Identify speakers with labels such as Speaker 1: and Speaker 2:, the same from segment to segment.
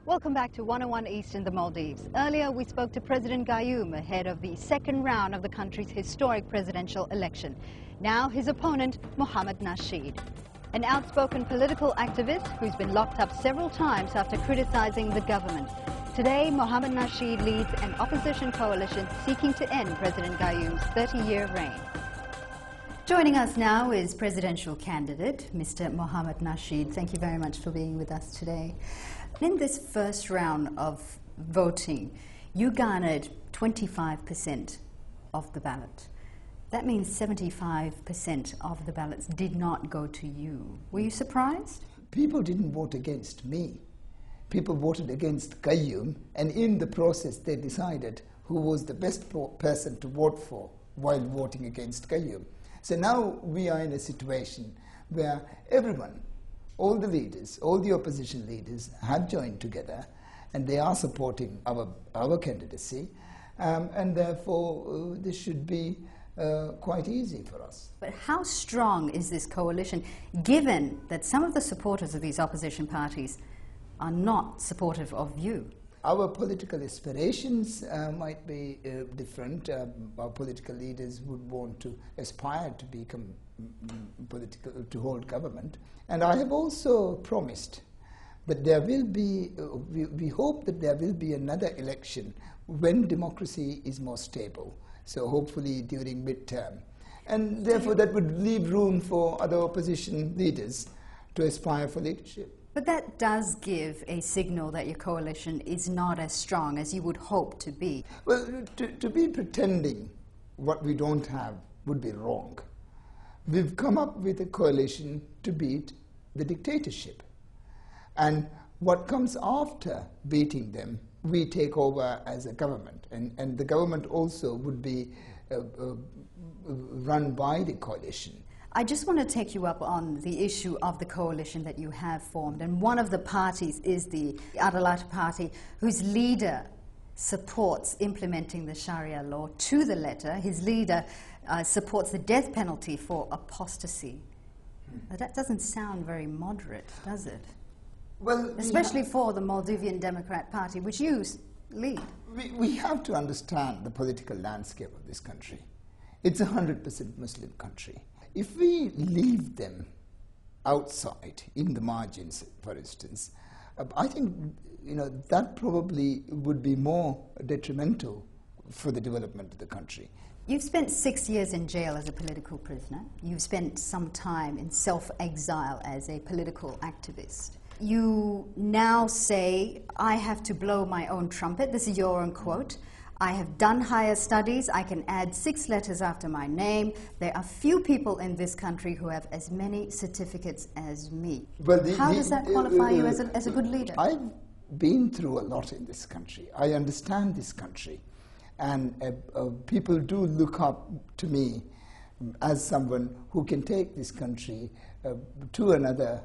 Speaker 1: Welcome back to 101 East in the Maldives. Earlier, we spoke to President Gayoom ahead of the second round of the country's historic presidential election. Now, his opponent, Mohamed Nasheed, an outspoken political activist who's been locked up several times after criticizing the government. Today, Mohamed Nasheed leads an opposition coalition seeking to end President Gayoom's 30-year reign. Joining us now is presidential candidate, Mr. Mohamed Nasheed. Thank you very much for being with us today. In this first round of voting, you garnered 25% of the ballot. That means 75% of the ballots did not go to you. Were you surprised?
Speaker 2: People didn't vote against me. People voted against Gayoom, and in the process they decided who was the best person to vote for while voting against Gayoom. So now we are in a situation where everyone, all the leaders, all the opposition leaders have joined together and they are supporting our candidacy, and therefore this should be quite easy for us.
Speaker 1: But how strong is this coalition, given that some of the supporters of these opposition parties are not supportive of you?
Speaker 2: Our political aspirations might be different. Our political leaders would want to aspire to become political, to hold government. And I have also promised that there will be, we hope that there will be another election when democracy is more stable. So hopefully during midterm. And therefore that would leave room for other opposition leaders to aspire for leadership.
Speaker 1: But that does give a signal that your coalition is not as strong as you would hope to be.
Speaker 2: Well, to be pretending what we don't have would be wrong. We've come up with a coalition to beat the dictatorship. And what comes after beating them, we take over as a government. And the government also would be run by the coalition.
Speaker 1: I just want to take you up on the issue of the coalition that you have formed. And one of the parties is the Adalata Party, whose leader supports implementing the Sharia law to the letter. His leader supports the death penalty for apostasy. That doesn't sound very moderate, does it?
Speaker 2: Well,
Speaker 1: especially for the Maldivian Democrat Party, which you lead.
Speaker 2: We have to understand the political landscape of this country. It's a 100% Muslim country. If we leave them outside, in the margins, for instance, I think that probably would be more detrimental for the development of the country.
Speaker 1: You've spent 6 years in jail as a political prisoner. You've spent some time in self-exile as a political activist. You now say, I have to blow my own trumpet. This is your own quote. I have done higher studies. I can add 6 letters after my name. There are few people in this country who have as many certificates as me. How does that qualify you as a good leader?
Speaker 2: I've been through a lot in this country. I understand this country. And people do look up to me as someone who can take this country to another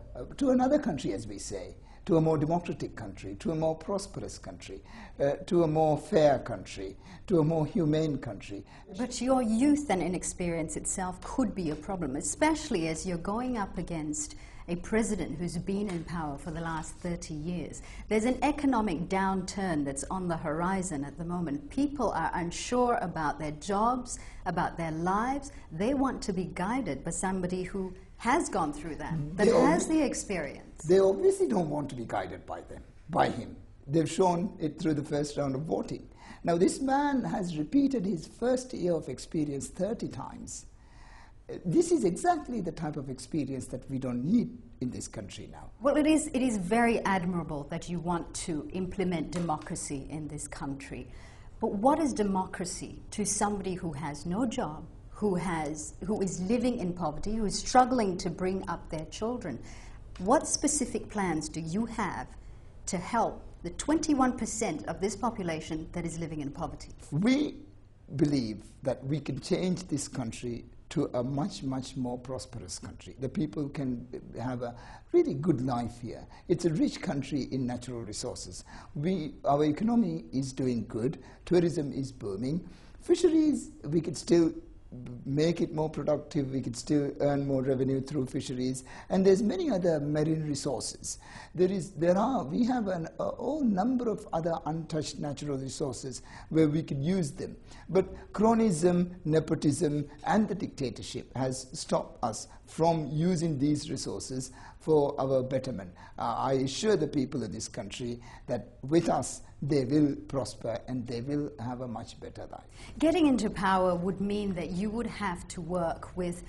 Speaker 2: country, as we say, to a more democratic country, to a more prosperous country, to a more fair country, to a more humane country.
Speaker 1: But your youth and inexperience itself could be a problem, especially as you're going up against a president who's been in power for the last 30 years. There's an economic downturn that's on the horizon at the moment. People are unsure about their jobs, about their lives. They want to be guided by somebody who has gone through that has the experience.
Speaker 2: They obviously don't want to be guided by him. They've shown it through the first round of voting. Now, this man has repeated his first year of experience 30 times. This is exactly the type of experience that we don't need in this country now.
Speaker 1: Well, it is very admirable that you want to implement democracy in this country. But what is democracy to somebody who has no job, who is living in poverty, who is struggling to bring up their children? What specific plans do you have to help the 21% of this population that is living in poverty?
Speaker 2: We believe that we can change this country to a much, much more prosperous country. The people can have a really good life here. It's a rich country in natural resources. Our economy is doing good. Tourism is booming. Fisheries, we can still make it more productive, we could still earn more revenue through fisheries, and there's many other marine resources. We have a whole number of other untouched natural resources where we could use them. But cronyism, nepotism, and the dictatorship has stopped us from using these resources for our betterment. I assure the people of this country that with us, they will prosper and they will have a much better life.
Speaker 1: Getting into power would mean that you would have to work with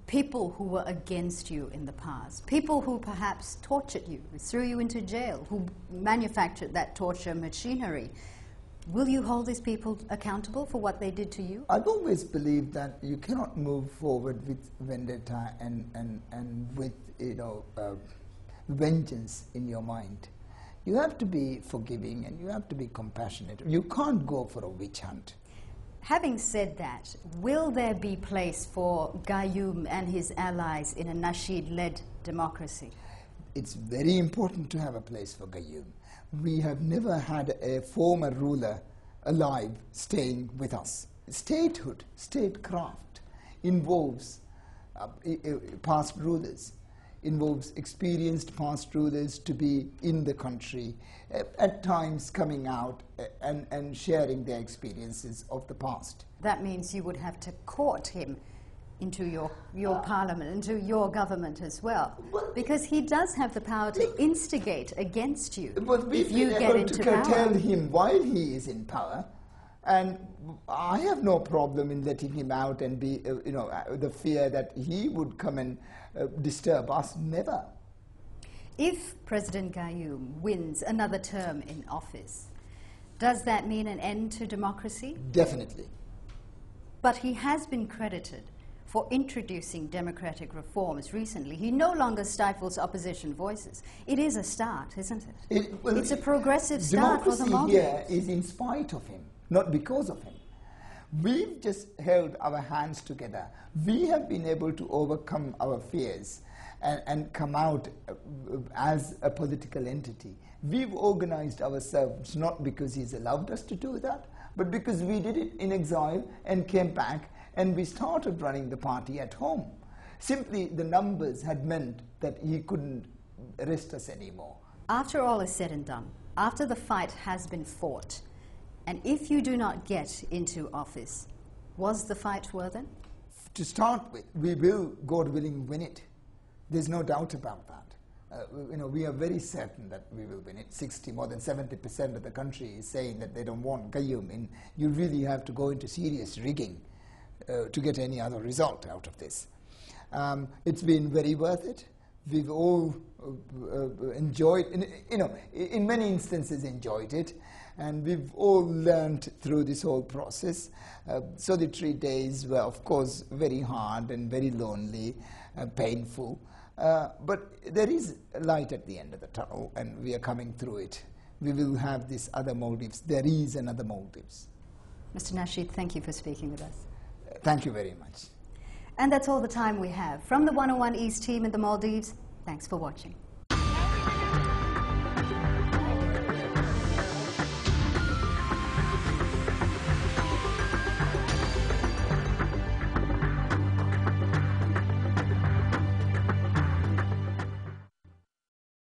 Speaker 1: people who were against you in the past, people who perhaps tortured you, threw you into jail, who manufactured that torture machinery. Will you hold these people accountable for what they did to you?
Speaker 2: I've always believed that you cannot move forward with vendetta and with vengeance in your mind. You have to be forgiving and you have to be compassionate. You can't go for a witch hunt.
Speaker 1: Having said that, will there be place for Gayoom and his allies in a Nasheed-led democracy?
Speaker 2: It's very important to have a place for Gayoom. We have never had a former ruler alive staying with us. Statehood, statecraft involves past rulers, involves experienced past rulers to be in the country, at times coming out and sharing their experiences of the past.
Speaker 1: That means you would have to court him into your parliament, into your government as well, because he does have the power to instigate against you if you get into power.
Speaker 2: But we've been able to curtail him while he is in power, and I have no problem in letting him out and be, the fear that he would come and disturb us. Never.
Speaker 1: If President Gayoom wins another term in office, does that mean an end to democracy?
Speaker 2: Definitely.
Speaker 1: But he has been credited for introducing democratic reforms recently. He no longer stifles opposition voices. It is a start, isn't it? It's a progressive start for the Maldives.
Speaker 2: Democracy here is in spite of him, not because of him. We've just held our hands together. We have been able to overcome our fears and come out as a political entity. We've organized ourselves not because he's allowed us to do that, but because we did it in exile and came back and we started running the party at home. Simply the numbers had meant that he couldn't arrest us anymore.
Speaker 1: After all is said and done, after the fight has been fought, and if you do not get into office, was the fight worth it?
Speaker 2: To start with, we will, God willing, win it. There's no doubt about that. We are very certain that we will win it. More than 70% of the country is saying that they don't want Gayoom in. You really have to go into serious rigging to get any other result out of this. It's been very worth it. We've all enjoyed, in many instances enjoyed it, and we've all learned through this whole process. Solitary days were, of course, very hard and very lonely, painful, but there is light at the end of the tunnel, and we are coming through it. We will have this other Maldives. There is another Maldives.
Speaker 1: Mr. Nasheed, thank you for speaking with us.
Speaker 2: Thank you very much.
Speaker 1: And that's all the time we have. From the 101 East team in the Maldives, thanks for watching.